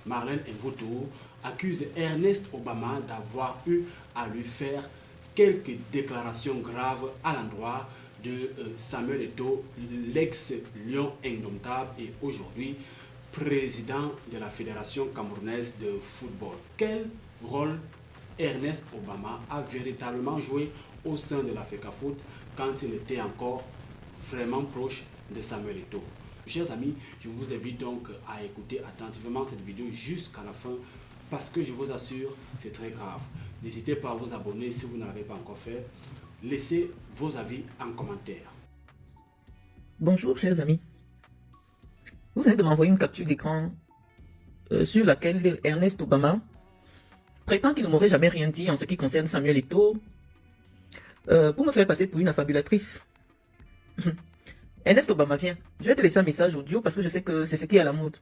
Marlène Mvoto, accuse Ernest Obama d'avoir eu à lui faire quelques déclarations graves à l'endroit de Samuel Eto'o, l'ex-lion indomptable et aujourd'hui président de la Fédération camerounaise de football. Quel rôle Ernest Obama a véritablement joué au sein de la FECAFOOT quand il était encore vraiment proche de Samuel Eto'o? Chers amis, je vous invite donc à écouter attentivement cette vidéo jusqu'à la fin parce que je vous assure, c'est très grave. N'hésitez pas à vous abonner si vous ne l'avez pas encore fait. Laissez vos avis en commentaire. Bonjour chers amis. Vous venez de m'envoyer une capture d'écran sur laquelle Ernest Obama prétend qu'il ne m'aurait jamais rien dit en ce qui concerne Samuel Eto'o pour me faire passer pour une affabulatrice. Ernest Obama, viens, je vais te laisser un message audio parce que je sais que c'est ce qui est à la mode.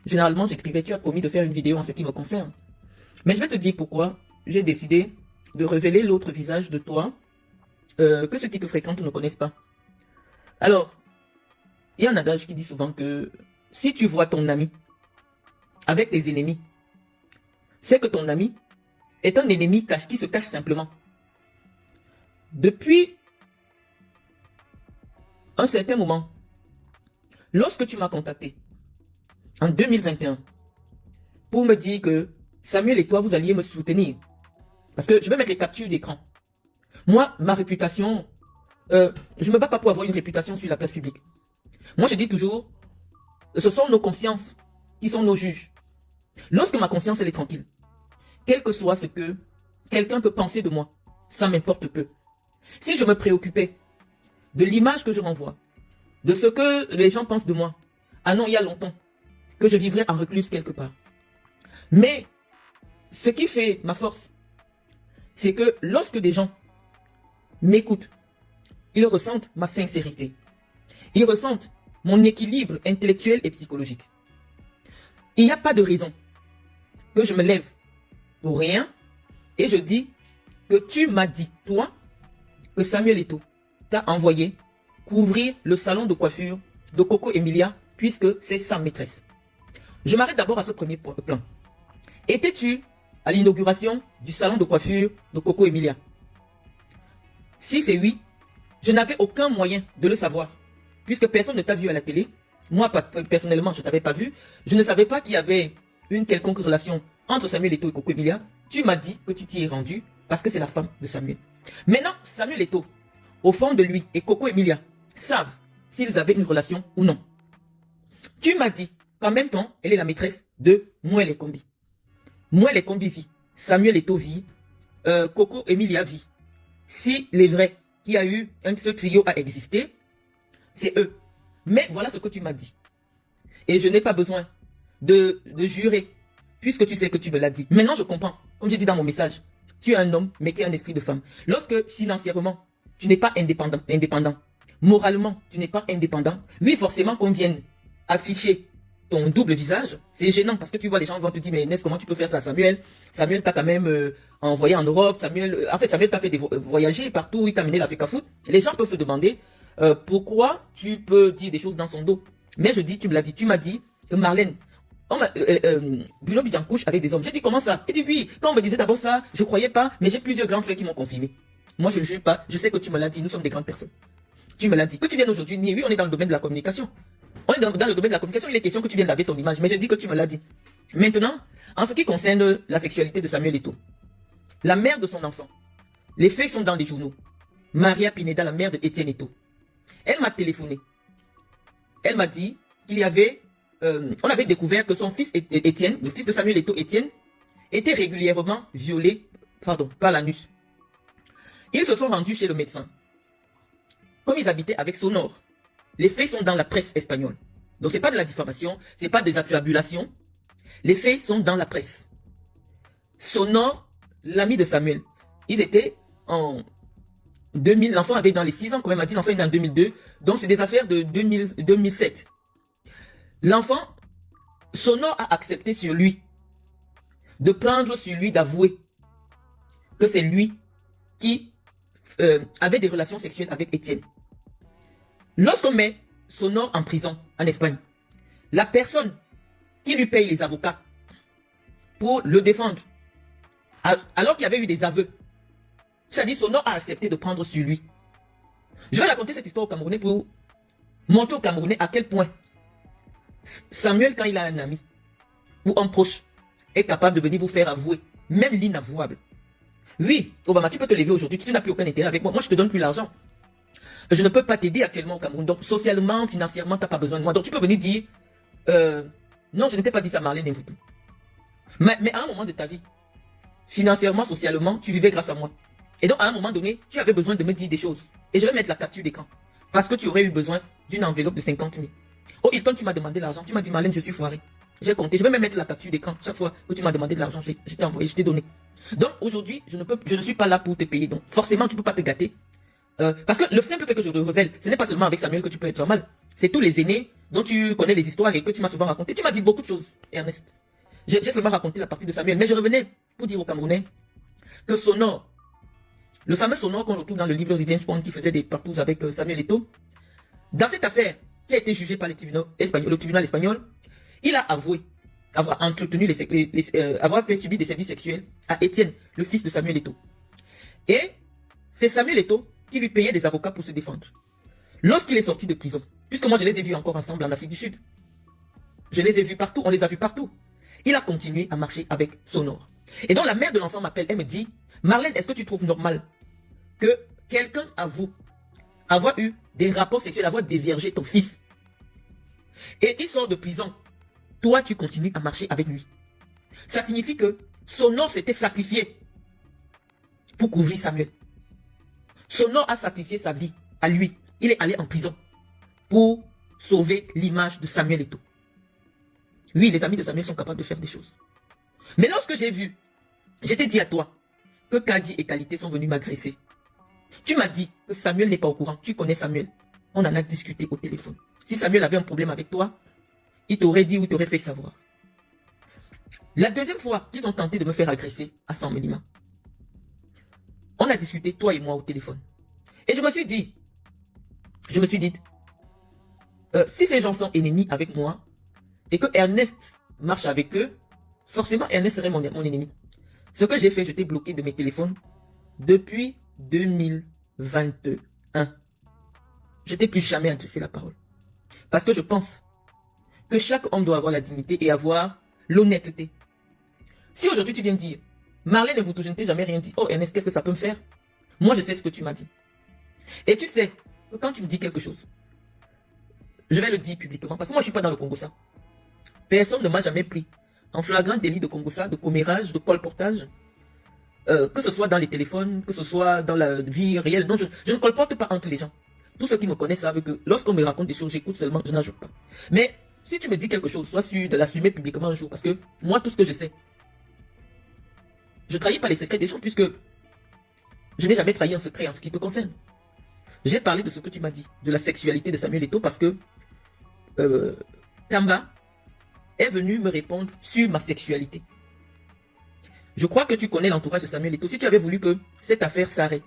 Généralement, j'écrivais, tu as promis de faire une vidéo en ce qui me concerne. Mais je vais te dire pourquoi j'ai décidé de révéler l'autre visage de toi que ceux qui te fréquentent ne connaissent pas. Alors, il y a un adage qui dit souvent que si tu vois ton ami avec des ennemis, c'est que ton ami est un ennemi qui se cache simplement. Depuis un certain moment, lorsque tu m'as contacté en 2021 pour me dire que Samuel et toi, vous alliez me soutenir, parce que je vais mettre les captures d'écran. Moi, ma réputation, je me bats pas pour avoir une réputation sur la place publique. Moi, je dis toujours, ce sont nos consciences qui sont nos juges. Lorsque ma conscience elle est tranquille, quel que soit ce que quelqu'un peut penser de moi, ça m'importe peu. Si je me préoccupais de l'image que je renvoie, de ce que les gens pensent de moi, ah non, il y a longtemps, que je vivrais en recluse quelque part. Mais, ce qui fait ma force, c'est que lorsque des gens m'écoutent, ils ressentent ma sincérité. Ils ressentent mon équilibre intellectuel et psychologique. Il n'y a pas de raison que je me lève pour rien et je dis que tu m'as dit, toi, que Samuel Eto'o t'a envoyé couvrir le salon de coiffure de Coco Emilia puisque c'est sa maîtresse. Je m'arrête d'abord à ce premier plan. Étais-tu à l'inauguration du salon de coiffure de Coco Emilia? Si c'est oui, je n'avais aucun moyen de le savoir. Puisque personne ne t'a vu à la télé, moi personnellement je ne t'avais pas vu, je ne savais pas qu'il y avait une quelconque relation entre Samuel Eto'o et Coco Emilia. Tu m'as dit que tu t'y es rendu parce que c'est la femme de Samuel. Maintenant, Samuel Eto'o, au fond de lui, et Coco Emilia savent s'ils avaient une relation ou non. Tu m'as dit qu'en même temps, elle est la maîtresse de Mouel Ekombi. Mouel Ekombi vit, Samuel Eto'o vit, Coco Emilia vit. Si il est vrai qu'il y a eu ce trio a existé, c'est eux. Mais voilà ce que tu m'as dit. Et je n'ai pas besoin de jurer, puisque tu sais que tu me l'as dit. Maintenant, je comprends. Comme j'ai dit dans mon message, tu es un homme, mais qui a un esprit de femme. Lorsque, financièrement, tu n'es pas indépendant, moralement, tu n'es pas indépendant, oui, forcément qu'on vienne afficher ton double visage, c'est gênant, parce que tu vois, les gens vont te dire, mais Inès, comment tu peux faire ça, Samuel? Samuel t'a quand même envoyé en Europe, Samuel t'a fait voyager partout, il t'a mené la FECAFOOT. Les gens peuvent se demander, pourquoi tu peux dire des choses dans son dos. Mais je dis, tu me l'as dit, tu m'as dit que Marlène, Bruno Bidiancouche avec des hommes. J'ai dit, comment ça? Il dit, oui, quand on me disait d'abord ça, je croyais pas, mais j'ai plusieurs grands frères qui m'ont confirmé. Moi, je ne jure pas, je sais que tu me l'as dit, nous sommes des grandes personnes. Tu me l'as dit. Que tu viennes aujourd'hui, oui, on est dans le domaine de la communication. On est dans le domaine de la communication, il est question que tu viennes laver ton image, mais je dis que tu me l'as dit. Maintenant, en ce qui concerne la sexualité de Samuel Eto'o, la mère de son enfant, les faits sont dans les journaux. Maria Pineda, la mère de Étienne Eto'o. Elle m'a téléphoné. Elle m'a dit qu'il y avait, on avait découvert que son fils Étienne, le fils de Samuel Eto'o, Étienne, était régulièrement violé, par l'anus. Ils se sont rendus chez le médecin. Comme ils habitaient avec Sonor, les faits sont dans la presse espagnole. Donc c'est pas de la diffamation, c'est pas des affabulations. Les faits sont dans la presse. Sonor, l'ami de Samuel, ils étaient en 2000, l'enfant avait dans les 6 ans, quand même, a dit l'enfant est né en 2002, donc c'est des affaires de 2007. L'enfant, Sonor a accepté sur lui, de prendre sur lui, d'avouer que c'est lui qui avait des relations sexuelles avec Étienne. Lorsqu'on met Sonor en prison, en Espagne, la personne qui lui paye les avocats pour le défendre. Alors qu'il y avait eu des aveux. C'est-à-dire, Sonor a accepté de prendre sur lui. Je vais raconter cette histoire au Camerounais pour montrer aux Camerounais à quel point Samuel, quand il a un ami ou un proche, est capable de venir vous faire avouer, même l'inavouable. Oui, Obama, tu peux te lever aujourd'hui, tu n'as plus aucun intérêt avec moi. Moi, je te donne plus l'argent. Je ne peux pas t'aider actuellement au Cameroun. Donc, socialement, financièrement, tu n'as pas besoin de moi. Donc, tu peux venir dire, non, je n'étais pas dit ça, Marlène Mvuto. Mais à un moment de ta vie, financièrement, socialement, tu vivais grâce à moi. Et donc, à un moment donné, tu avais besoin de me dire des choses. Et je vais mettre la capture d'écran. Parce que tu aurais eu besoin d'une enveloppe de 50 000. Oh, Hilton, tu m'as demandé l'argent. Tu m'as dit, Marlène, je suis foiré. J'ai compté. Je vais même mettre la capture d'écran. Chaque fois que tu m'as demandé de l'argent, je t'ai envoyé, je t'ai donné. Donc, aujourd'hui, je ne suis pas là pour te payer. Donc, forcément, tu ne peux pas te gâter. Parce que le simple fait que je te révèle, ce n'est pas seulement avec Samuel que tu peux être mal. C'est tous les aînés dont tu connais les histoires et que tu m'as souvent raconté. Tu m'as dit beaucoup de choses, Ernest. J'ai seulement raconté la partie de Samuel. Mais je revenais pour dire aux Camerounais que Sonor, le fameux Sonor qu'on retrouve dans le livre Revenge Porn qui faisait des partous avec Samuel Eto'o, dans cette affaire qui a été jugée par le tribunal espagnol, il a avoué avoir entretenu avoir fait subir des services sexuels à Étienne, le fils de Samuel Eto'o. Et c'est Samuel Eto'o qui lui payait des avocats pour se défendre. Lorsqu'il est sorti de prison, puisque moi je les ai vus encore ensemble en Afrique du Sud, je les ai vus partout, on les a vus partout, il a continué à marcher avec Sonor. Et donc la mère de l'enfant m'appelle, elle me dit, Marlène, est-ce que tu trouves normal que quelqu'un avoue avoir eu des rapports sexuels, avoir déviergé ton fils, et il sort de prison, toi tu continues à marcher avec lui? Ça signifie que Sonor s'était sacrifié pour couvrir Samuel. Sonor a sacrifié sa vie à lui. Il est allé en prison pour sauver l'image de Samuel Eto'o. Oui, les amis de Samuel sont capables de faire des choses. Mais lorsque j'ai vu, j'étais dit à toi que Kadi et Qualité sont venus m'agresser. Tu m'as dit que Samuel n'est pas au courant. Tu connais Samuel. On en a discuté au téléphone. Si Samuel avait un problème avec toi, il t'aurait dit ou il t'aurait fait savoir. La deuxième fois qu'ils ont tenté de me faire agresser à San Menima, on a discuté, toi et moi, au téléphone. Et je me suis dit, si ces gens sont ennemis avec moi, et que Ernest marche avec eux, forcément Ernest serait mon ennemi. Ce que j'ai fait, je t'ai bloqué de mes téléphones depuis 2021. Je t'ai plus jamais adressé la parole. Parce que je pense que chaque homme doit avoir la dignité et avoir l'honnêteté. Si aujourd'hui tu viens dire, Marlène Mvuto, je ne t'ai jamais rien dit. Oh Ernest, qu'est-ce que ça peut me faire? Moi, je sais ce que tu m'as dit. Et tu sais que quand tu me dis quelque chose, je vais le dire publiquement. Parce que moi, je ne suis pas dans le Congo ça. Personne ne m'a jamais pris en flagrant délit de Congo ça, de commérage, de colportage. Que ce soit dans les téléphones, que ce soit dans la vie réelle. Non, je ne colporte pas entre les gens. Tous ceux qui me connaissent savent que lorsqu'on me raconte des choses, j'écoute seulement, je n'ajoute pas. Mais si tu me dis quelque chose, sois sûr de l'assumer publiquement un jour. Parce que moi, tout ce que je sais, je ne trahis pas les secrets des gens puisque je n'ai jamais trahi un secret en ce qui te concerne. J'ai parlé de ce que tu m'as dit, de la sexualité de Samuel Eto'o parce que Tamba est venu me répondre sur ma sexualité. Je crois que tu connais l'entourage de Samuel Eto'o. Si tu avais voulu que cette affaire s'arrête,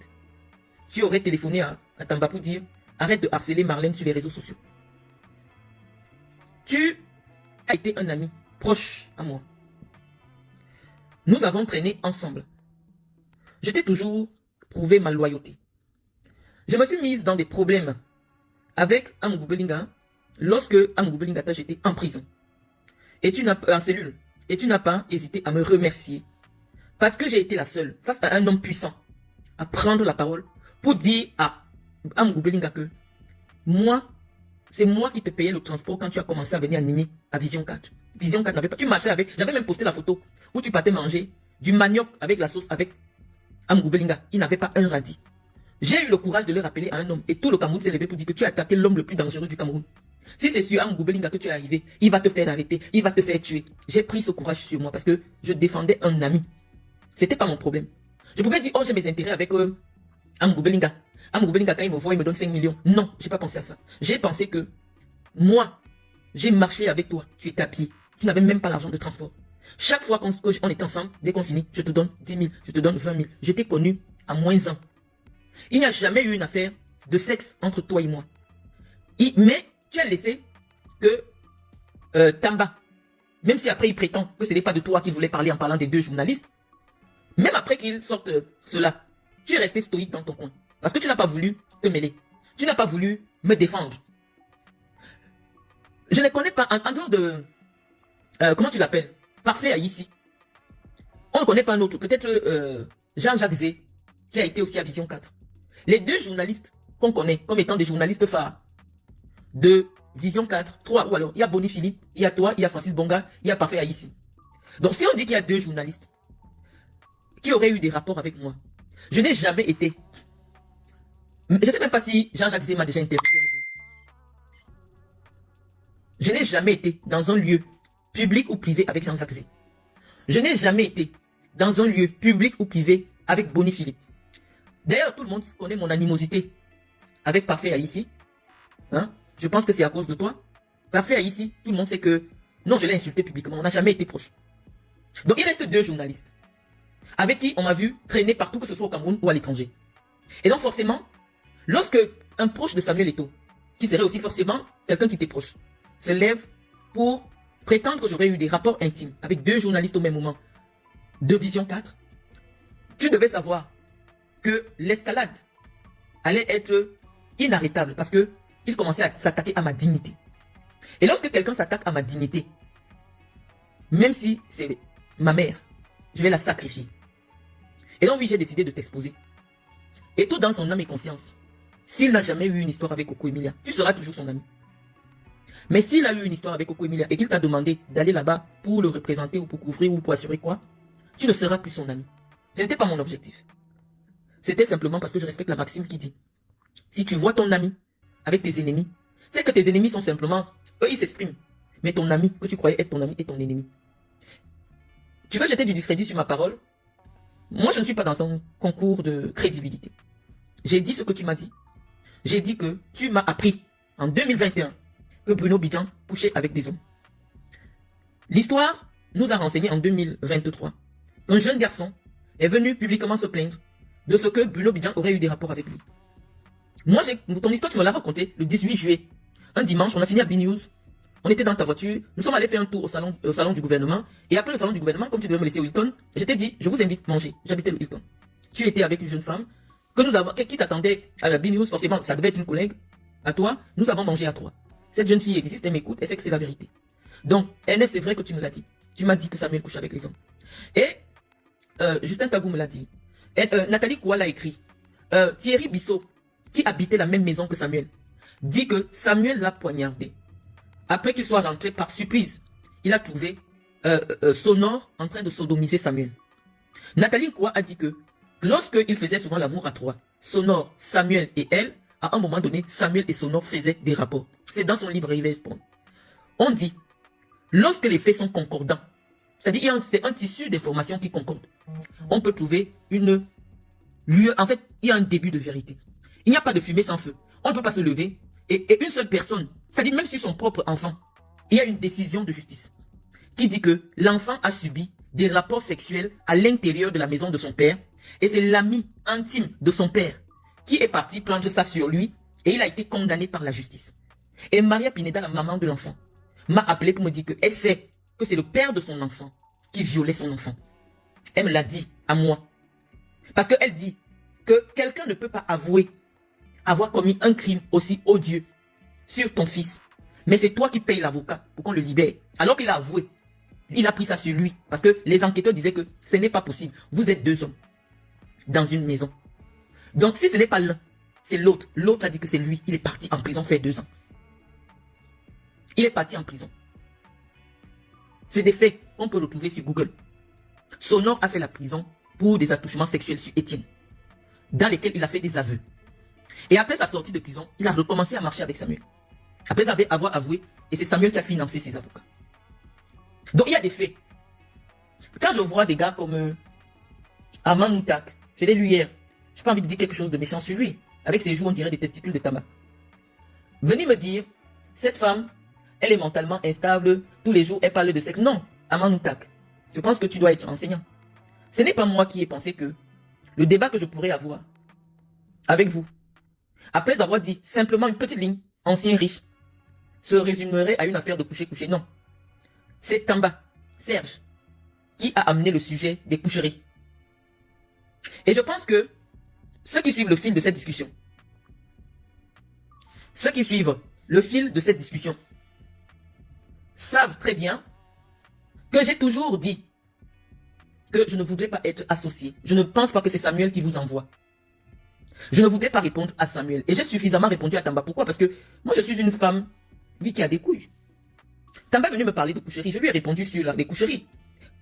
tu aurais téléphoné à Tamba pour dire arrête de harceler Marlène sur les réseaux sociaux. Tu as été un ami proche à moi. Nous avons traîné ensemble. Je t'ai toujours prouvé ma loyauté. Je me suis mise dans des problèmes avec Amugou Belinga lorsque Amugou Belinga t'a jeté en prison. Et tu n'as pas en cellule. Et tu n'as pas hésité à me remercier. Parce que j'ai été la seule, face à un homme puissant, à prendre la parole pour dire à Amugou Belinga que moi, c'est moi qui te payais le transport quand tu as commencé à venir animer à Vision 4. Vision 4 n'avait pas. Tu marchais avec. J'avais même posté la photo où tu partais manger du manioc avec la sauce avec Amugou Belinga. Il n'avait pas un radis. J'ai eu le courage de le rappeler à un homme et tout le Cameroun s'est levé pour dire que tu as attaqué l'homme le plus dangereux du Cameroun. Si c'est sur Amugou Belinga que tu es arrivé, il va te faire arrêter, il va te faire tuer. J'ai pris ce courage sur moi parce que je défendais un ami. C'était pas mon problème. Je pouvais dire, oh, j'ai mes intérêts avec Amugou Belinga. Amugou Belinga, quand il me voit, il me donne 5 millions. Non, j'ai pas pensé à ça. J'ai pensé que moi, j'ai marché avec toi. Tu étais à pied. Tu n'avais même pas l'argent de transport. Chaque fois qu'on était ensemble, dès qu'on finit, je te donne 10 000, je te donne 20 000. Je t'ai connu à moins 1. Il n'y a jamais eu une affaire de sexe entre toi et moi. Mais tu as laissé que Tamba même si après il prétend que ce n'est pas de toi qu'il voulait parler en parlant des deux journalistes, même après qu'il sorte cela, tu es resté stoïque dans ton coin. Parce que tu n'as pas voulu te mêler. Tu n'as pas voulu me défendre. Je ne connais pas, en dehors de... comment tu l'appelles? Parfait ici. On ne connaît pas un autre. Peut-être Jean-Jacques Zé, qui a été aussi à Vision 4. Les deux journalistes qu'on connaît comme étant des journalistes phares de Vision 4, 3, ou alors il y a Bonnie Philippe, il y a toi, il y a Francis Bonga, il y a Parfait ici. Donc si on dit qu'il y a deux journalistes qui auraient eu des rapports avec moi, je n'ai jamais été... Je ne sais même pas si Jean-Jacques Zé m'a déjà interviewé un jour. Je n'ai jamais été dans un lieu public ou privé avec Jean-Jacques Zé. Je n'ai jamais été dans un lieu public ou privé avec Bonnie Philippe. D'ailleurs, tout le monde connaît mon animosité avec Parfait ici. Hein? Je pense que c'est à cause de toi. Parfait ici, tout le monde sait que... Non, je l'ai insulté publiquement, on n'a jamais été proche. Donc il reste deux journalistes avec qui on m'a vu traîner partout, que ce soit au Cameroun ou à l'étranger. Et donc forcément, lorsque un proche de Samuel Eto'o, qui serait aussi forcément quelqu'un qui t'est proche, se lève pour prétendre que j'aurais eu des rapports intimes avec deux journalistes au même moment de Vision 4, tu devais savoir que l'escalade allait être inarrêtable parce que il commençait à s'attaquer à ma dignité. Et lorsque quelqu'un s'attaque à ma dignité, même si c'est ma mère, je vais la sacrifier. Et donc oui, j'ai décidé de t'exposer. Et tout dans son âme et conscience, s'il n'a jamais eu une histoire avec Coco Emilia, tu seras toujours son ami. Mais s'il a eu une histoire avec Coco Emilia et qu'il t'a demandé d'aller là-bas pour le représenter ou pour couvrir ou pour assurer quoi, tu ne seras plus son ami. Ce n'était pas mon objectif. C'était simplement parce que je respecte la maxime qui dit, si tu vois ton ami avec tes ennemis, c'est que tes ennemis sont simplement, eux ils s'expriment. Mais ton ami, que tu croyais être ton ami, est ton ennemi. Tu veux jeter du discrédit sur ma parole? Moi, je ne suis pas dans un concours de crédibilité. J'ai dit ce que tu m'as dit. J'ai dit que tu m'as appris en 2021 que Bruno Bidjan couchait avec des hommes. L'histoire nous a renseigné en 2023 qu'un jeune garçon est venu publiquement se plaindre de ce que Bruno Bidjan aurait eu des rapports avec lui. Moi, ton histoire, tu me l'as raconté le 18 juillet. Un dimanche, on a fini à B-News. On était dans ta voiture, nous sommes allés faire un tour au salon du gouvernement. Et après le salon du gouvernement, comme tu devais me laisser au Hilton, je t'ai dit, je vous invite à manger. J'habitais le Hilton. Tu étais avec une jeune femme qui t'attendait à la B-News, forcément, ça devait être une collègue. À toi, nous avons mangé à trois. Cette jeune fille existe, elle m'écoute, elle sait que c'est la vérité. Donc, Ernest, c'est vrai que tu me l'as dit. Tu m'as dit que Samuel couche avec les hommes. Et Justin Tagou me l'a dit. Et, Nathalie Kouala a écrit. Thierry Bissot, qui habitait la même maison que Samuel, dit que Samuel l'a poignardé. Après qu'il soit rentré par surprise, il a trouvé Sonore en train de sodomiser Samuel. Nathalie Koua a dit que lorsqu'ils faisaient souvent l'amour à trois, Sonore, Samuel et elle, à un moment donné, Samuel et Sonore faisaient des rapports. C'est dans son livre Réveil Spawn. On dit, lorsque les faits sont concordants, c'est-à-dire c'est un tissu d'informations qui concorde, on peut trouver une lieu. En fait, il y a un début de vérité. Il n'y a pas de fumée sans feu. On ne peut pas se lever et une seule personne, c'est-à-dire même sur son propre enfant, il y a une décision de justice qui dit que l'enfant a subi des rapports sexuels à l'intérieur de la maison de son père et c'est l'ami intime de son père qui est parti prendre ça sur lui et il a été condamné par la justice. Et Maria Pineda, la maman de l'enfant, m'a appelé pour me dire qu'elle sait que c'est le père de son enfant qui violait son enfant. Elle me l'a dit à moi. Parce qu'elle dit que quelqu'un ne peut pas avouer avoir commis un crime aussi odieux sur ton fils. Mais c'est toi qui payes l'avocat pour qu'on le libère. Alors qu'il a avoué. Il a pris ça sur lui. Parce que les enquêteurs disaient que ce n'est pas possible. Vous êtes deux hommes dans une maison. Donc si ce n'est pas l'un, c'est l'autre. L'autre a dit que c'est lui. Il est parti en prison faire 2 ans. Il est parti en prison. C'est des faits qu'on peut retrouver sur Google. Sonore a fait la prison pour des attouchements sexuels sur Étienne, dans lesquels il a fait des aveux. Et après sa sortie de prison, il a recommencé à marcher avec Samuel. Après avoir avoué, et c'est Samuel qui a financé ses avocats. Donc il y a des faits. Quand je vois des gars comme Aman Moutak, je l'ai lu hier, je n'ai pas envie de dire quelque chose de méchant sur lui, avec ses joues on dirait des testicules de tabac. Venez me dire, cette femme, elle est mentalement instable, tous les jours elle parle de sexe. Non, Aman Moutak, je pense que tu dois être enseignant. Ce n'est pas moi qui ai pensé que le débat que je pourrais avoir avec vous, après avoir dit simplement une petite ligne, ancien riche, se résumerait à une affaire de coucher-coucher. Non. c'est Tamba, Serge, qui a amené le sujet des coucheries. Et je pense que ceux qui suivent le fil de cette discussion, savent très bien que j'ai toujours dit que je ne voudrais pas être associé. Je ne pense pas que c'est Samuel qui vous envoie. Je ne voudrais pas répondre à Samuel. Et j'ai suffisamment répondu à Tamba. Pourquoi? Parce que moi, je suis une femme, oui, qui a des couilles. Tamba est venu me parler de coucherie. Je lui ai répondu sur les coucheries.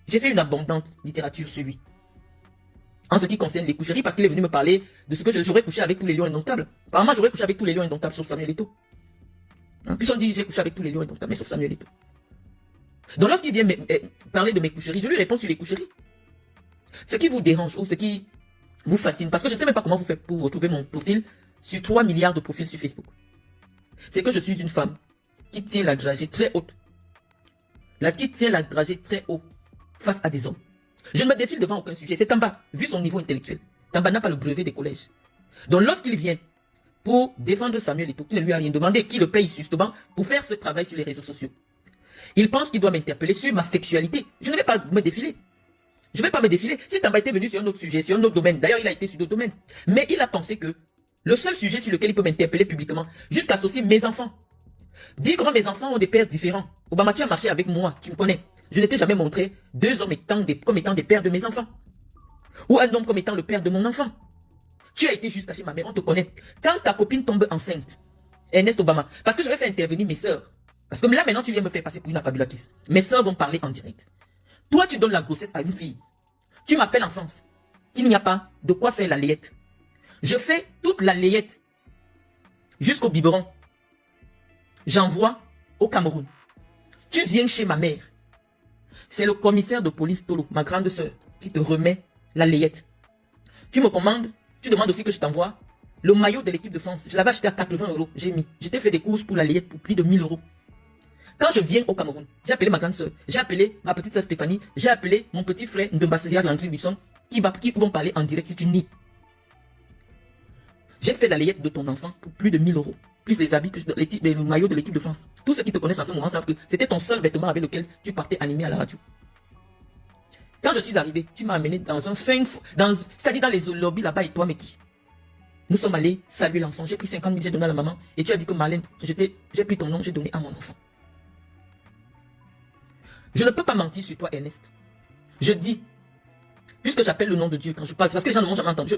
J'ai fait une abondante littérature sur lui. En ce qui concerne les coucheries, parce qu'il est venu me parler de ce que j'aurais couché avec tous les lions indomptables. Apparemment, j'aurais couché avec tous les lions indomptables sauf Samuel Eto'o. Puis on dit, j'ai couché avec tous les lions indomptables, mais sauf Samuel Eto'o. Donc lorsqu'il vient parler de mes coucheries, je lui réponds sur les coucheries. Ce qui vous dérange ou ce qui vous fascine, parce que je ne sais même pas comment vous faites pour retrouver mon profil sur 3 milliards de profils sur Facebook. C'est que je suis une femme qui tient la dragée très haute. Qui tient la dragée très haut face à des hommes. Je ne me défile devant aucun sujet. C'est Tamba, vu son niveau intellectuel. Tamba n'a pas le brevet des collèges. Donc lorsqu'il vient pour défendre Samuel Eto'o, qui ne lui a rien demandé, qui le paye justement pour faire ce travail sur les réseaux sociaux, il pense qu'il doit m'interpeller sur ma sexualité. Je ne vais pas me défiler. Je ne vais pas me défiler. Si Tamba était venu sur un autre sujet, sur un autre domaine, d'ailleurs il a été sur d'autres domaines, mais il a pensé que le seul sujet sur lequel il peut m'interpeller publiquement, juste associer mes enfants. Dire comment mes enfants ont des pères différents. Obama, tu as marché avec moi, tu me connais. Je ne t'ai jamais montré deux hommes comme étant des pères de mes enfants. Ou un homme comme étant le père de mon enfant. Tu as été jusqu'à chez ma mère, on te connaît. Quand ta copine tombe enceinte, Ernest Obama, parce que je vais faire intervenir mes sœurs. Parce que là maintenant tu viens me faire passer pour une affabulatrice. Mes sœurs vont parler en direct. Toi tu donnes la grossesse à une fille. Tu m'appelles en France. Il n'y a pas de quoi faire la layette. Je fais toute la layette jusqu'au biberon. J'envoie au Cameroun. Tu viens chez ma mère. C'est le commissaire de police Tolo, ma grande sœur, qui te remet la layette. Tu me commandes, tu demandes aussi que je t'envoie le maillot de l'équipe de France. Je l'avais acheté à 80 €. J'ai mis. Je t'ai fait des courses pour la layette pour plus de 1000 €. Quand je viens au Cameroun, j'ai appelé ma grande sœur, j'ai appelé ma petite sœur Stéphanie, j'ai appelé mon petit frère Ndembasseria de l'André Buisson, qui vont parler en direct si tu nies. J'ai fait la layette de ton enfant pour plus de 1000 €. Plus les habits, les maillots de l'équipe de France. Tous ceux qui te connaissent en ce moment savent que c'était ton seul vêtement avec lequel tu partais animé à la radio. Quand je suis arrivé, tu m'as amené dans un c'est-à-dire dans les lobbies là-bas et toi, mais qui? Nous sommes allés saluer l'enfant. J'ai pris 50 000, j'ai donné à la maman. Et tu as dit que Marlène, j'ai pris ton nom, j'ai donné à mon enfant. Je ne peux pas mentir sur toi, Ernest. Je dis, puisque j'appelle le nom de Dieu quand je parle, parce que les gens ne m'ont jamais entendu.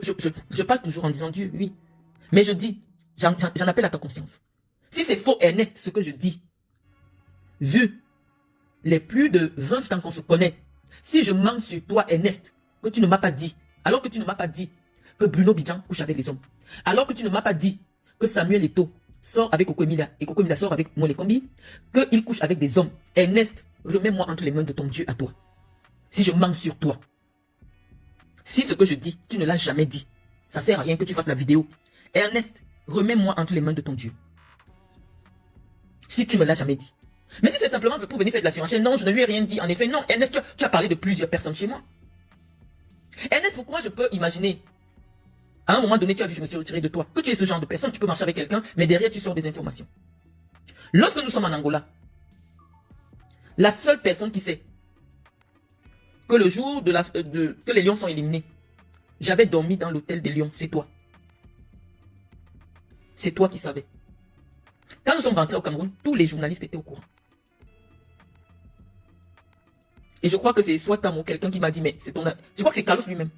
Je parle toujours en disant Dieu, oui. Mais je dis, j'en appelle à ta conscience. Si c'est faux, Ernest, ce que je dis, vu les plus de 20 ans qu'on se connaît, si je mens sur toi, Ernest, que tu ne m'as pas dit, alors que tu ne m'as pas dit que Bruno Bidjan couche avec les hommes, alors que tu ne m'as pas dit que Samuel Eto'o sort avec Coco Emilia et Coco Emilia sort avec Molé Kombi, qu'il couche avec des hommes, Ernest, remets-moi entre les mains de ton Dieu à toi. Si je mens sur toi, si ce que je dis, tu ne l'as jamais dit, ça sert à rien que tu fasses la vidéo. Ernest, remets-moi entre les mains de ton Dieu. Si tu ne me l'as jamais dit. Mais si c'est simplement pour venir faire de la surenchère, non, je ne lui ai rien dit. En effet, non. Ernest, tu as parlé de plusieurs personnes chez moi. Ernest, pourquoi je peux imaginer, à un moment donné, tu as vu, je me suis retiré de toi, que tu es ce genre de personne, tu peux marcher avec quelqu'un, mais derrière, tu sors des informations. Lorsque nous sommes en Angola, la seule personne qui sait que le jour que les lions sont éliminés, j'avais dormi dans l'hôtel des lions, c'est toi. C'est toi qui savais. Quand nous sommes rentrés au Cameroun, tous les journalistes étaient au courant. Et je crois que c'est soit Tam ou quelqu'un qui m'a dit, mais c'est ton ami. Je crois que c'est Carlos lui-même.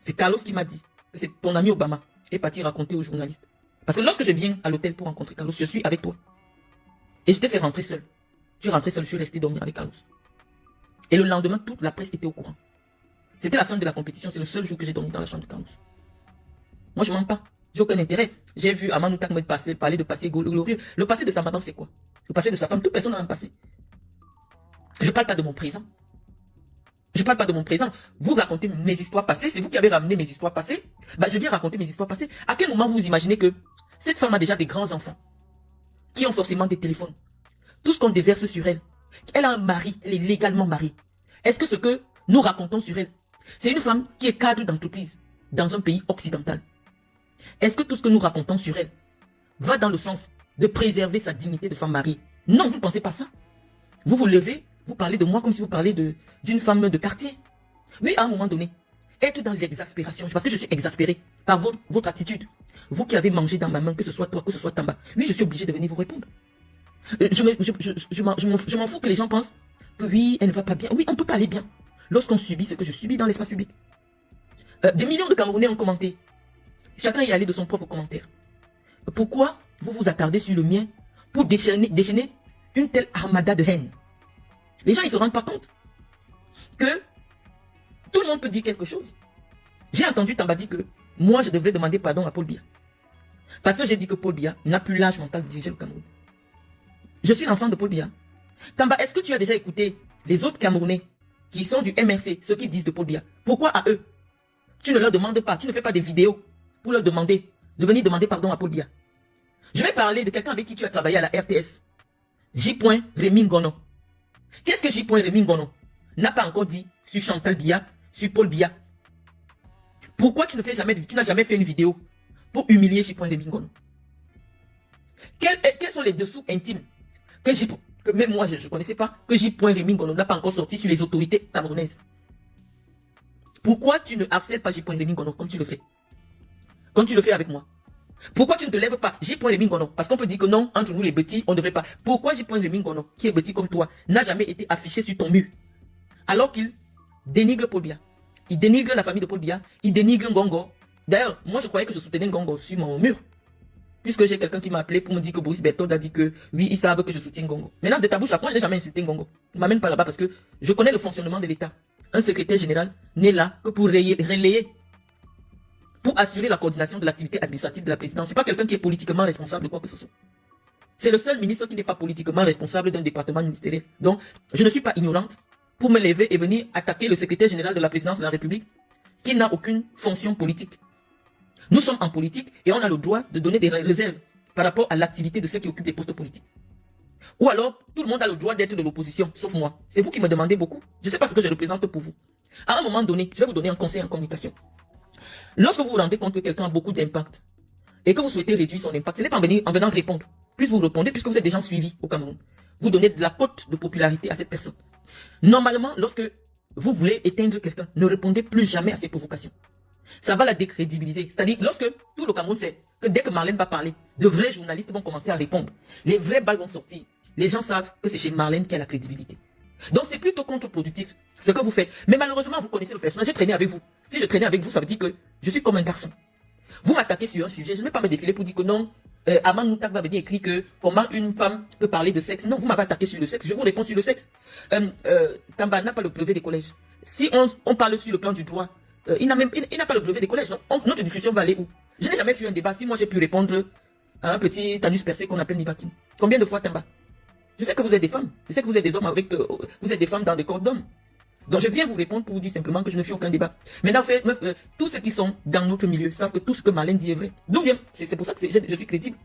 C'est Carlos qui m'a dit que c'est ton ami Obama est parti raconter aux journalistes. Parce que lorsque je viens à l'hôtel pour rencontrer Carlos, je suis avec toi. Et je t'ai fait rentrer seul. Tu es rentré seul, je suis resté dormir avec Carlos. Et le lendemain, toute la presse était au courant. C'était la fin de la compétition, c'est le seul jour que j'ai dormi dans la chambre de Carlos. Moi, je ne mens pas. J'ai aucun intérêt. J'ai vu Amanou Takmed parler de passé glorieux. Le passé de sa maman, c'est quoi? Le passé de sa femme, toute personne n'a un passé. Je ne parle pas de mon présent. Je ne parle pas de mon présent. Vous racontez mes histoires passées. C'est vous qui avez ramené mes histoires passées. Bah, je viens raconter mes histoires passées. À quel moment vous imaginez que cette femme a déjà des grands enfants qui ont forcément des téléphones? Tout ce qu'on déverse sur elle. Elle a un mari. Elle est légalement mariée. Est-ce que ce que nous racontons sur elle, c'est une femme qui est cadre d'entreprise dans un pays occidental? Est-ce que tout ce que nous racontons sur elle va dans le sens de préserver sa dignité de femme mariée? Non, vous ne pensez pas ça. Vous vous levez, vous parlez de moi comme si vous parlez d'une femme de quartier. Oui, à un moment donné, être dans l'exaspération, parce que je suis exaspéré par votre attitude. Vous qui avez mangé dans ma main, que ce soit toi, que ce soit Tamba. Oui, je suis obligé de venir vous répondre. Je m'en fous que les gens pensent que oui, elle ne va pas bien. Oui, on ne peut pas aller bien lorsqu'on subit ce que je subis dans l'espace public. Des millions de Camerounais ont commenté. Chacun y allait de son propre commentaire. Pourquoi vous vous attardez sur le mien pour déchaîner une telle armada de haine? Les gens, ils ne se rendent pas compte que tout le monde peut dire quelque chose. J'ai entendu Tamba dire que moi, je devrais demander pardon à Paul Biya. Parce que j'ai dit que Paul Biya n'a plus l'âge mental de diriger le Cameroun. Je suis l'enfant de Paul Biya. Tamba, est-ce que tu as déjà écouté les autres Camerounais qui sont du MRC, ceux qui disent de Paul Biya? Pourquoi à eux, tu ne leur demandes pas, tu ne fais pas des vidéos pour leur demander, de venir demander pardon à Paul Biya? Je vais parler de quelqu'un avec qui tu as travaillé à la RTS. J. Rémi Ngono. Qu'est-ce que J. Rémi Ngono n'a pas encore dit sur Chantal Biya, sur Paul Biya? Pourquoi tu n'as jamais fait une vidéo pour humilier J. Rémi Ngono? Quels sont les dessous intimes que même moi je ne connaissais pas, que J. Rémi Ngono n'a pas encore sorti sur les autorités camerounaises? Pourquoi tu ne harcèles pas J. Rémi Ngono comme tu le fais? Comme tu le fais avec moi? Pourquoi tu ne te lèves pas J. Rémi Ngono? Parce qu'on peut dire que non, entre nous les petits, on ne devrait pas. Pourquoi J. Rémi Ngono, qui est petit comme toi, n'a jamais été affiché sur ton mur? Alors qu'il dénigre Paul Biya. Il dénigre la famille de Paul Biya. Il dénigre Ngongo. D'ailleurs, moi je croyais que je soutenais Ngongo sur mon mur. Puisque j'ai quelqu'un qui m'a appelé pour me dire que Boris Berthold a dit que oui, ils savent que je soutiens Ngongo. Maintenant, de ta bouche, moi je n'ai jamais insulté Ngongo. Ne m'amène pas là-bas parce que je connais le fonctionnement de l'État. Un secrétaire général n'est là que pour relayer, pour assurer la coordination de l'activité administrative de la présidence. Ce n'est pas quelqu'un qui est politiquement responsable de quoi que ce soit. C'est le seul ministre qui n'est pas politiquement responsable d'un département ministériel. Donc, je ne suis pas ignorante pour me lever et venir attaquer le secrétaire général de la présidence de la République qui n'a aucune fonction politique. Nous sommes en politique et on a le droit de donner des réserves par rapport à l'activité de ceux qui occupent des postes politiques. Ou alors, tout le monde a le droit d'être de l'opposition, sauf moi. C'est vous qui me demandez beaucoup. Je ne sais pas ce que je représente pour vous. À un moment donné, je vais vous donner un conseil en communication. Lorsque vous vous rendez compte que quelqu'un a beaucoup d'impact et que vous souhaitez réduire son impact, ce n'est pas en venant répondre. Plus vous répondez, puisque vous êtes des gens suivis au Cameroun, vous donnez de la cote de popularité à cette personne. Normalement, lorsque vous voulez éteindre quelqu'un, ne répondez plus jamais à ses provocations. Ça va la décrédibiliser. C'est-à-dire, lorsque tout le Cameroun sait que dès que Marlène va parler, de vrais journalistes vont commencer à répondre. Les vraies balles vont sortir. Les gens savent que c'est chez Marlène qu'il y a la crédibilité. Donc c'est plutôt contre-productif ce que vous faites. Mais malheureusement, vous connaissez le personnage, j'ai traîné avec vous. Si je traînais avec vous, ça veut dire que je suis comme un garçon. Vous m'attaquez sur un sujet, je ne vais pas me défiler pour dire que non, Aman Moutak va venir écrire que comment une femme peut parler de sexe. Non, vous m'avez attaqué sur le sexe, je vous réponds sur le sexe. Tamba n'a pas le brevet des collèges. Si on parle sur le plan du droit, il n'a pas le brevet des collèges. Notre discussion va aller où? Je n'ai jamais fait un débat. Si moi j'ai pu répondre à un petit anus percé qu'on appelle Nivakin. Combien de fois Tamba? Je sais que vous êtes des femmes. Je sais que vous êtes des hommes avec... vous êtes des femmes dans des corps d'hommes. Donc je viens vous répondre pour vous dire simplement que je ne fais aucun débat. Maintenant, tous ceux qui sont dans notre milieu savent que tout ce que Marlène dit est vrai. D'où vient? C'est pour ça que je suis crédible.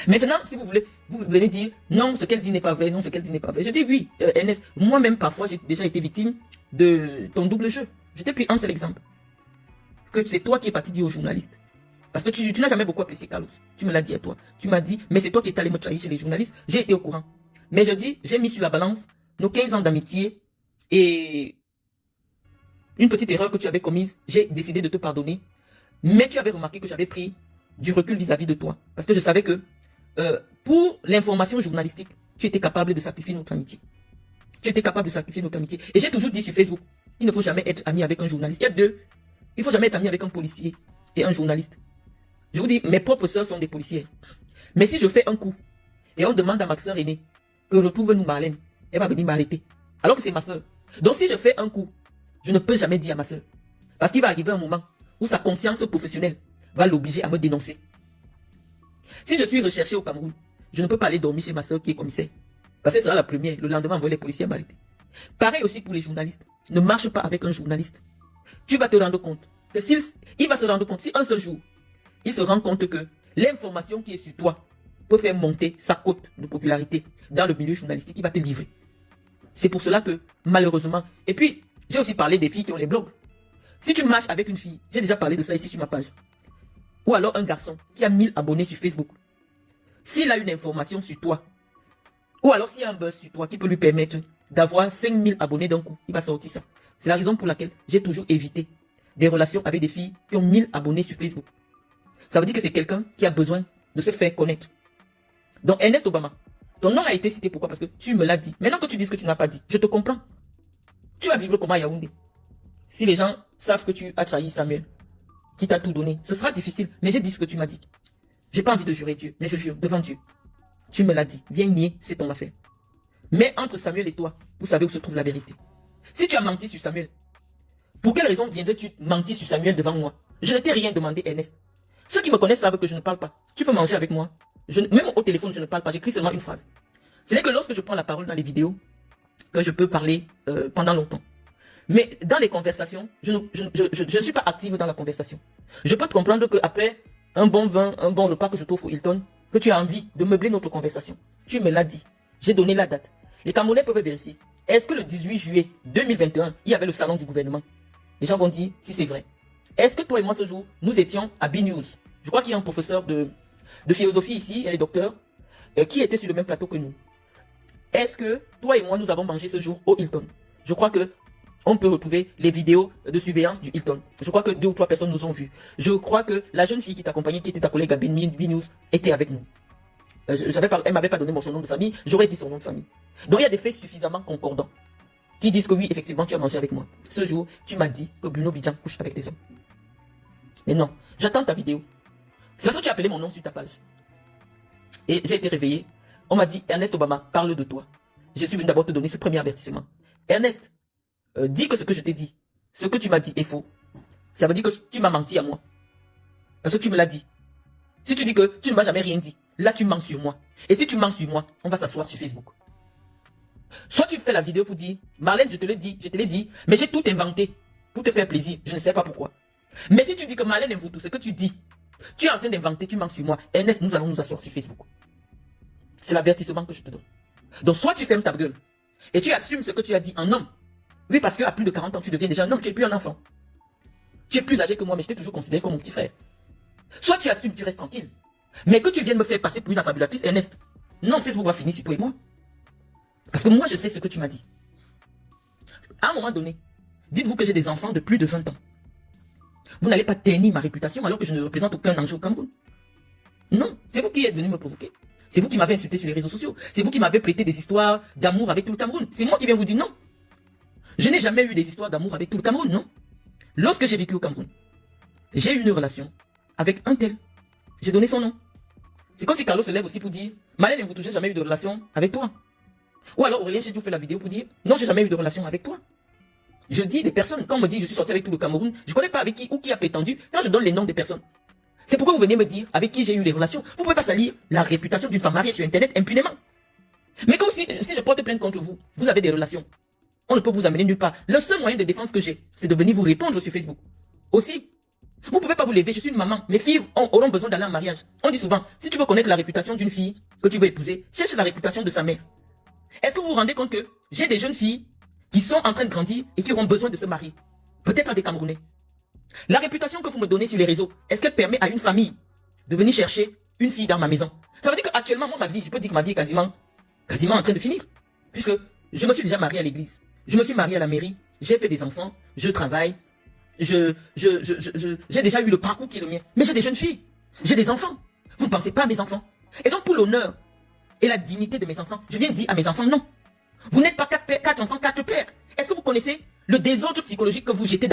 Maintenant, si vous voulez, vous venez dire non, ce qu'elle dit n'est pas vrai, non, ce qu'elle dit n'est pas vrai. Je dis oui, Ernest, moi-même parfois j'ai déjà été victime de ton double jeu. Je t'ai pris un seul exemple. Que c'est toi qui es parti dire aux journalistes. Parce que tu n'as jamais beaucoup apprécié Carlos. Tu me l'as dit à toi. Tu m'as dit, mais c'est toi qui es allé me trahir chez les journalistes. J'ai été au courant. Mais je dis, j'ai mis sur la balance nos 15 ans d'amitié et une petite erreur que tu avais commise. J'ai décidé de te pardonner. Mais tu avais remarqué que j'avais pris du recul vis-à-vis de toi. Parce que je savais que pour l'information journalistique, tu étais capable de sacrifier notre amitié. Tu étais capable de sacrifier notre amitié. Et j'ai toujours dit sur Facebook qu'il ne faut jamais être ami avec un journaliste. Il y a deux. Il ne faut jamais être ami avec un policier et un journaliste. Je vous dis, mes propres sœurs sont des policières. Mais si je fais un coup et on demande à ma sœur aînée que retrouve-nous Marlène, elle va venir m'arrêter. Alors que c'est ma sœur. Donc si je fais un coup, je ne peux jamais dire à ma sœur. Parce qu'il va arriver un moment où sa conscience professionnelle va l'obliger à me dénoncer. Si je suis recherché au Cameroun, je ne peux pas aller dormir chez ma sœur qui est commissaire. Parce que ce sera la première. Le lendemain, envoyer les policiers m'arrêter. Pareil aussi pour les journalistes. Ne marche pas avec un journaliste. Tu vas te rendre compte que il va se rendre compte, si un seul jour, il se rend compte que l'information qui est sur toi peut faire monter sa cote de popularité dans le milieu journalistique, il va te livrer. C'est pour cela que, malheureusement, et puis, j'ai aussi parlé des filles qui ont les blogs. Si tu marches avec une fille, j'ai déjà parlé de ça ici sur ma page, ou alors un garçon qui a 1000 abonnés sur Facebook, s'il a une information sur toi, Ou alors s'il y a un buzz sur toi qui peut lui permettre d'avoir 5000 abonnés d'un coup, il va sortir ça. C'est la raison pour laquelle j'ai toujours évité des relations avec des filles qui ont 1000 abonnés sur Facebook. Ça veut dire que c'est quelqu'un qui a besoin de se faire connaître. Donc Ernest Obama, ton nom a été cité pourquoi? Parce que tu me l'as dit. Maintenant que tu dis ce que tu n'as pas dit, je te comprends. Tu vas vivre comment à Yaoundé? Si les gens savent que tu as trahi Samuel, qui t'a tout donné, ce sera difficile. Mais j'ai dit ce que tu m'as dit. J'ai pas envie de jurer Dieu, mais je jure devant Dieu. Tu me l'as dit. Viens nier, c'est ton affaire. Mais entre Samuel et toi, vous savez où se trouve la vérité. Si tu as menti sur Samuel, pour quelle raison viendrais-tu mentir sur Samuel devant moi? Je ne t'ai rien demandé, Ernest. Ceux qui me connaissent savent que je ne parle pas. Tu peux manger avec moi. Même au téléphone, je ne parle pas. J'écris seulement une phrase. Ce n'est que lorsque je prends la parole dans les vidéos que je peux parler pendant longtemps. Mais dans les conversations, je ne suis pas active dans la conversation. Je peux te comprendre qu'après un bon vin, un bon repas que je t'offre au Hilton, que tu as envie de meubler notre conversation. Tu me l'as dit. J'ai donné la date. Les Camerounais peuvent vérifier. Est-ce que le 18 juillet 2021, il y avait le salon du gouvernement? Les gens vont dire si c'est vrai. Est-ce que toi et moi ce jour, nous étions à B-News? Je crois qu'il y a un professeur de philosophie ici, elle est docteur, qui était sur le même plateau que nous. Est-ce que toi et moi, nous avons mangé ce jour au Hilton? Je crois que on peut retrouver les vidéos de surveillance du Hilton. Je crois que 2 ou 3 personnes nous ont vus. Je crois que la jeune fille qui t'accompagnait, qui était ta collègue à B-News, était avec nous. Elle m'avait pas donné son nom de famille, j'aurais dit son nom de famille. Donc il y a des faits suffisamment concordants qui disent que oui, effectivement, tu as mangé avec moi. Ce jour, tu m'as dit que Bruno Bidjan couche avec des hommes. Mais non, j'attends ta vidéo. C'est parce que tu as appelé mon nom sur ta page. Et j'ai été réveillé. On m'a dit, Ernest Obama, parle de toi. Je suis venu d'abord te donner ce premier avertissement. Ernest, dis que ce que je t'ai dit, ce que tu m'as dit est faux. Ça veut dire que tu m'as menti à moi. Parce que tu me l'as dit. Si tu dis que tu ne m'as jamais rien dit, là tu mens sur moi. Et si tu mens sur moi, on va s'asseoir sur Facebook. Soit tu fais la vidéo pour dire, Marlène, je te l'ai dit, mais j'ai tout inventé pour te faire plaisir. Je ne sais pas pourquoi. Mais si tu dis que Marlène invente tout ce que tu dis, tu es en train d'inventer, tu mens sur moi. Ernest, nous allons nous asseoir sur Facebook. C'est l'avertissement que je te donne. Donc soit tu fermes ta gueule et tu assumes ce que tu as dit en homme. Oui, parce qu'à plus de 40 ans, tu deviens déjà un homme, tu n'es plus un enfant. Tu es plus âgé que moi, mais je t'ai toujours considéré comme mon petit frère. Soit tu assumes, tu restes tranquille. Mais que tu viennes me faire passer pour une affabulatrice, Ernest. Non, Facebook va finir sur toi et moi. Parce que moi, je sais ce que tu m'as dit. À un moment donné, dites-vous que j'ai des enfants de plus de 20 ans. Vous n'allez pas ternir ma réputation alors que je ne représente aucun danger au Cameroun. Non, c'est vous qui êtes venu me provoquer. C'est vous qui m'avez insulté sur les réseaux sociaux. C'est vous qui m'avez prêté des histoires d'amour avec tout le Cameroun. C'est moi qui viens vous dire non. Je n'ai jamais eu des histoires d'amour avec tout le Cameroun, non. Lorsque j'ai vécu au Cameroun, j'ai eu une relation avec un tel. J'ai donné son nom. C'est comme si Carlos se lève aussi pour dire, Malène, vous n'avez jamais eu de relation avec toi. Ou alors Aurélien Chedjou fait la vidéo pour dire, non, j'ai jamais eu de relation avec toi. Je dis des personnes, quand on me dit je suis sorti avec tout le Cameroun, je ne connais pas avec qui ou qui a prétendu, quand je donne les noms des personnes. C'est pourquoi vous venez me dire avec qui j'ai eu des relations. Vous ne pouvez pas salir la réputation d'une femme mariée sur Internet impunément. Mais comme si je porte plainte contre vous, vous avez des relations. On ne peut vous amener nulle part. Le seul moyen de défense que j'ai, c'est de venir vous répondre sur Facebook. Aussi, vous ne pouvez pas vous lever, je suis une maman. Mes filles auront besoin d'aller en mariage. On dit souvent, si tu veux connaître la réputation d'une fille que tu veux épouser, cherche la réputation de sa mère. Est-ce que vous vous rendez compte que j'ai des jeunes filles qui sont en train de grandir et qui auront besoin de se marier? Peut-être des Camerounais. La réputation que vous me donnez sur les réseaux, est-ce qu'elle permet à une famille de venir chercher une fille dans ma maison? Ça veut dire qu'actuellement, moi, ma vie, je peux dire que ma vie est quasiment en train de finir. Puisque je me suis déjà marié à l'église. Je me suis marié à la mairie. J'ai fait des enfants. Je travaille. J'ai déjà eu le parcours qui est le mien. Mais j'ai des jeunes filles. J'ai des enfants. Vous ne pensez pas à mes enfants. Et donc, pour l'honneur et la dignité de mes enfants, je viens de dire à mes enfants, non. Vous n'êtes pas 4 enfants, 4 pères. Est-ce que vous connaissez le désordre psychologique que vous jetez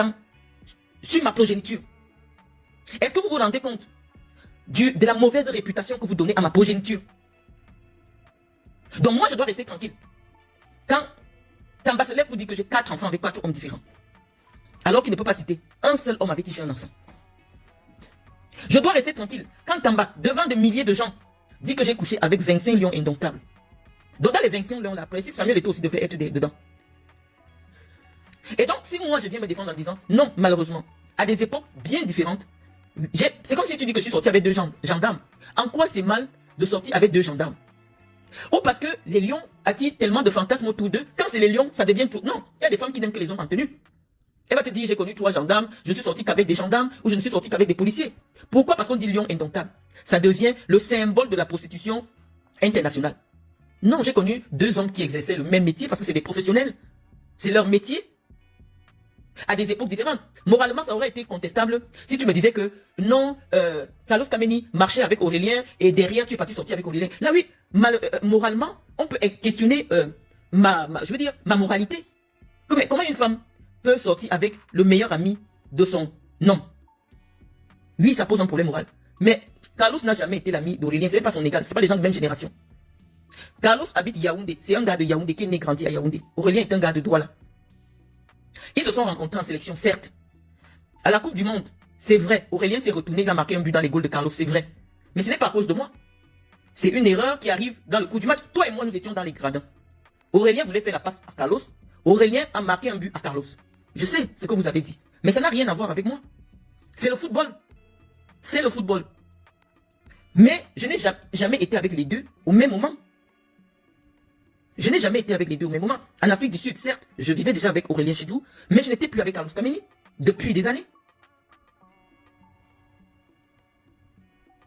sur ma progéniture? Est-ce que vous vous rendez compte de la mauvaise réputation que vous donnez à ma progéniture? Donc moi, je dois rester tranquille. Quand Tamba se lève pour dire que j'ai 4 enfants avec 4 hommes différents, alors qu'il ne peut pas citer un seul homme avec qui j'ai un enfant. Je dois rester tranquille. Quand Tamba, devant des milliers de gens, dit que j'ai couché avec 25 lions indomptables. Donc dans les 25 lions, la principe, Samuel Eto'o aussi devait être dedans. Et donc, si moi je viens me défendre en disant, non, malheureusement, à des époques bien différentes, c'est comme si tu dis que je suis sorti avec 2 gendarmes. En quoi c'est mal de sortir avec 2 gendarmes? Ou parce que les lions attirent tellement de fantasmes autour d'eux, quand c'est les lions, ça devient tout. Non, il y a des femmes qui n'aiment que les hommes en tenue. Elle va te dire, j'ai connu 3 gendarmes, je ne suis sorti qu'avec des gendarmes, ou je ne suis sorti qu'avec des policiers. Pourquoi? Parce qu'on dit lion indomptable. Ça devient le symbole de la prostitution internationale. Non, j'ai connu 2 hommes qui exerçaient le même métier parce que c'est des professionnels. C'est leur métier. À des époques différentes. Moralement, ça aurait été contestable si tu me disais que non, Carlos Kameni marchait avec Aurélien et derrière tu es parti sortir avec Aurélien. Là oui, moralement, on peut questionner ma moralité. Comment une femme peut sortir avec le meilleur ami de son homme? Oui, ça pose un problème moral. Mais Carlos n'a jamais été l'ami d'Aurélien, c'est pas son égal, c'est pas des gens de même génération. Carlos habite Yaoundé, c'est un gars de Yaoundé qui est né grandi à Yaoundé. Aurélien est un gars de Douala. Ils se sont rencontrés en sélection, certes. À la Coupe du Monde, c'est vrai. Aurélien s'est retourné, il a marqué un but dans les goals de Carlos, c'est vrai. Mais ce n'est pas à cause de moi. C'est une erreur qui arrive dans le cours du match. Toi et moi, nous étions dans les gradins. Aurélien voulait faire la passe à Carlos. Aurélien a marqué un but à Carlos. Je sais ce que vous avez dit. Mais ça n'a rien à voir avec moi. C'est le football. C'est le football. Mais je n'ai jamais été avec les deux au même moment. Je n'ai jamais été avec les deux au même moment. En Afrique du Sud, certes, je vivais déjà avec Aurélien Chidou, mais je n'étais plus avec Carlos Kameni depuis des années.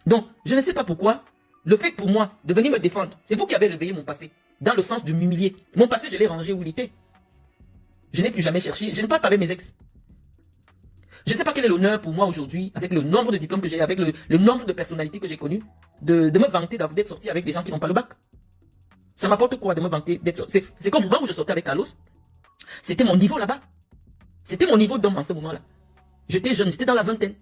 Donc, je ne sais pas pourquoi, le fait pour moi de venir me défendre, c'est vous qui avez réveillé mon passé, dans le sens de m'humilier. Mon passé, je l'ai rangé où il était. Je n'ai plus jamais cherché, je ne parle pas avec mes ex. Je ne sais pas quel est l'honneur pour moi aujourd'hui, avec le nombre de diplômes que j'ai, avec le nombre de personnalités que j'ai connues, de me vanter d'être sorti avec des gens qui n'ont pas le bac. Ça m'apporte quoi de me vanter d'être sorti? C'est comme au moment où je sortais avec Carlos, c'était mon niveau là-bas. C'était mon niveau d'homme en ce moment-là. J'étais jeune, j'étais dans la vingtaine.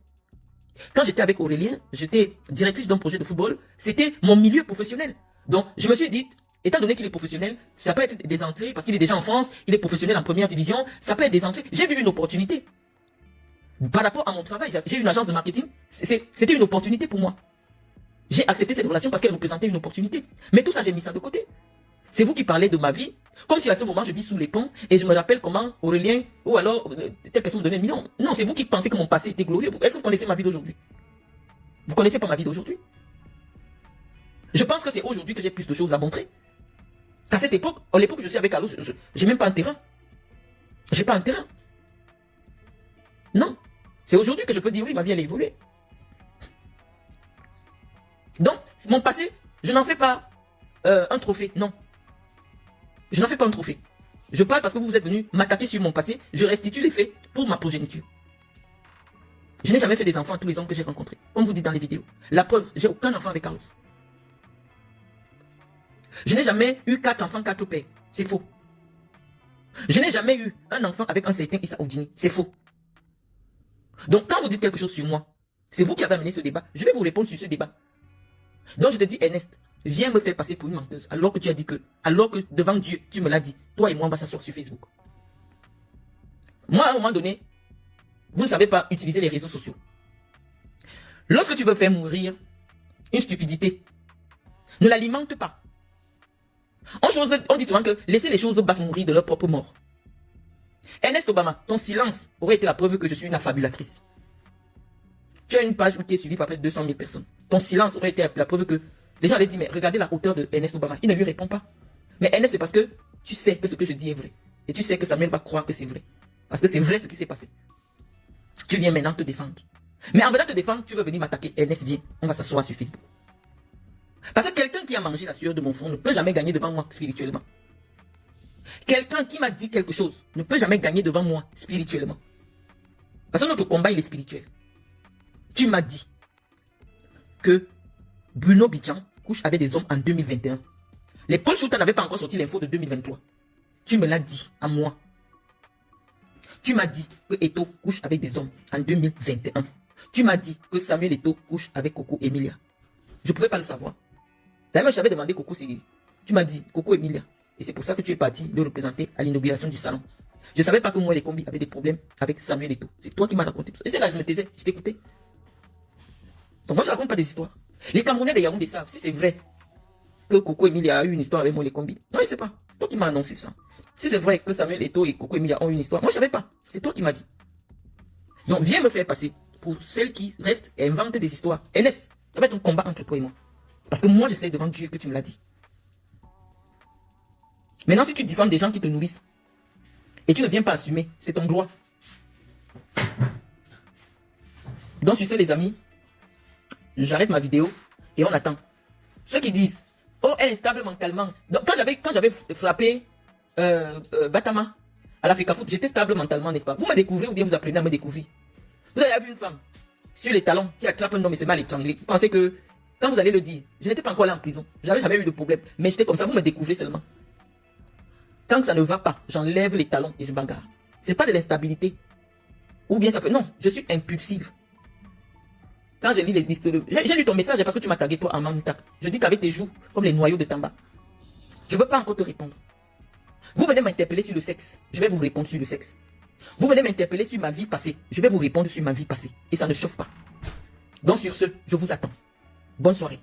Quand j'étais avec Aurélien, j'étais directrice d'un projet de football, c'était mon milieu professionnel. Donc, je me suis dit, étant donné qu'il est professionnel, ça peut être des entrées, parce qu'il est déjà en France, il est professionnel en première division, ça peut être des entrées. J'ai vu une opportunité. Par rapport à mon travail, j'ai une agence de marketing, c'était une opportunité pour moi. J'ai accepté cette relation parce qu'elle représentait une opportunité. Mais tout ça, j'ai mis ça de côté. C'est vous qui parlez de ma vie, comme si à ce moment je vis sous les ponts et je me rappelle comment Aurélien ou alors telle personne me donnait 1 million. Non, c'est vous qui pensez que mon passé était glorieux. Est-ce que vous connaissez ma vie d'aujourd'hui? Vous connaissez pas ma vie d'aujourd'hui? Je pense que c'est aujourd'hui que j'ai plus de choses à montrer. À cette époque, à l'époque où je suis avec Carlos, j'ai même pas un terrain. J'ai pas un terrain. Non. C'est aujourd'hui que je peux dire oui, ma vie elle a évolué. Donc, mon passé, je n'en fais pas un trophée, non. Je n'en fais pas un trophée. Je parle parce que vous êtes venus m'attaquer sur mon passé, je restitue les faits pour ma progéniture. Je n'ai jamais fait des enfants à tous les hommes que j'ai rencontrés, comme vous dites dans les vidéos. La preuve, j'ai aucun enfant avec Carlos. Je n'ai jamais eu 4 enfants, 4 pères. C'est faux. Je n'ai jamais eu un enfant avec un certain Issa Oudjini. C'est faux. Donc, quand vous dites quelque chose sur moi, c'est vous qui avez amené ce débat. Je vais vous répondre sur ce débat. Donc, je te dis, Ernest, viens me faire passer pour une menteuse, alors que tu as dit que, alors que devant Dieu, tu me l'as dit, toi et moi, on va s'asseoir sur Facebook. Moi, à un moment donné, vous ne savez pas utiliser les réseaux sociaux. Lorsque tu veux faire mourir une stupidité, ne l'alimente pas. On dit souvent que laisser les choses basses mourir de leur propre mort. Ernest Obama, ton silence aurait été la preuve que je suis une affabulatrice. Tu as une page où tu es suivi par près de 200 000 personnes. Ton silence aurait été la preuve que... Les gens allaient dire, mais regardez la hauteur de Ernest Obama. Il ne lui répond pas. Mais Ernest, c'est parce que tu sais que ce que je dis est vrai. Et tu sais que Samuel va croire que c'est vrai. Parce que c'est vrai ce qui s'est passé. Tu viens maintenant te défendre. Mais en venant te défendre, tu veux venir m'attaquer. Ernest, viens, on va s'asseoir sur Facebook. Parce que quelqu'un qui a mangé la sueur de mon front ne peut jamais gagner devant moi spirituellement. Quelqu'un qui m'a dit quelque chose ne peut jamais gagner devant moi spirituellement. Parce que notre combat, il est spirituel. Tu m'as dit que Bruno Bidjan couche avec des hommes en 2021. Les Paul Chouta n'avaient pas encore sorti l'info de 2023. Tu me l'as dit à moi. Tu m'as dit que Eto couche avec des hommes en 2021. Tu m'as dit que Samuel Eto couche avec Coco Emilia. Je ne pouvais pas le savoir. D'ailleurs, je t'avais demandé Coco, tu m'as dit Coco Emilia. Et c'est pour ça que tu es parti le représenter à l'inauguration du salon. Je ne savais pas que moi, les combis avaient des problèmes avec Samuel Eto. C'est toi qui m'as raconté tout ça. Et c'est là que je me taisais, je t'écoutais. Donc moi, je ne raconte pas des histoires. Les Camerounais de Yaoundé savent si c'est vrai que Coco Emilia a eu une histoire avec moi, les combis. Moi, je ne sais pas. C'est toi qui m'as annoncé ça. Si c'est vrai que Samuel Eto et Coco Emilia ont une histoire, moi, je ne savais pas. C'est toi qui m'as dit. Donc, viens me faire passer pour celle qui reste et invente des histoires. Ernest, ça va être un combat entre toi et moi. Parce que moi, j'essaie devant Dieu que tu me l'as dit. Maintenant, si tu défends des gens qui te nourrissent, et tu ne viens pas assumer, c'est ton droit. Donc, sur ce, les amis, j'arrête ma vidéo et on attend. Ceux qui disent Oh, elle est instable mentalement. Donc, quand j'avais frappé Batama à l'Africa Foot, j'étais stable mentalement, n'est-ce pas? Vous me découvrez ou bien vous apprenez à me découvrir. Vous avez vu une femme sur les talons qui attrape un homme et se met à l'étrangler. Vous pensez que quand vous allez le dire, je n'étais pas encore là en prison. J'avais jamais eu de problème. Mais j'étais comme ça, vous me découvrez seulement. Quand ça ne va pas, j'enlève les talons et je bagarre. C'est pas de l'instabilité. Ou bien ça peut... Non, je suis impulsive. Quand je lis les listes de... J'ai lu ton message parce que tu m'as tagué toi en Mamoutak. Je dis qu'avec tes joues, comme les noyaux de Tamba. Je ne veux pas encore te répondre. Vous venez m'interpeller sur le sexe. Je vais vous répondre sur le sexe. Vous venez m'interpeller sur ma vie passée. Je vais vous répondre sur ma vie passée. Et ça ne chauffe pas. Donc sur ce, je vous attends. Bonne soirée.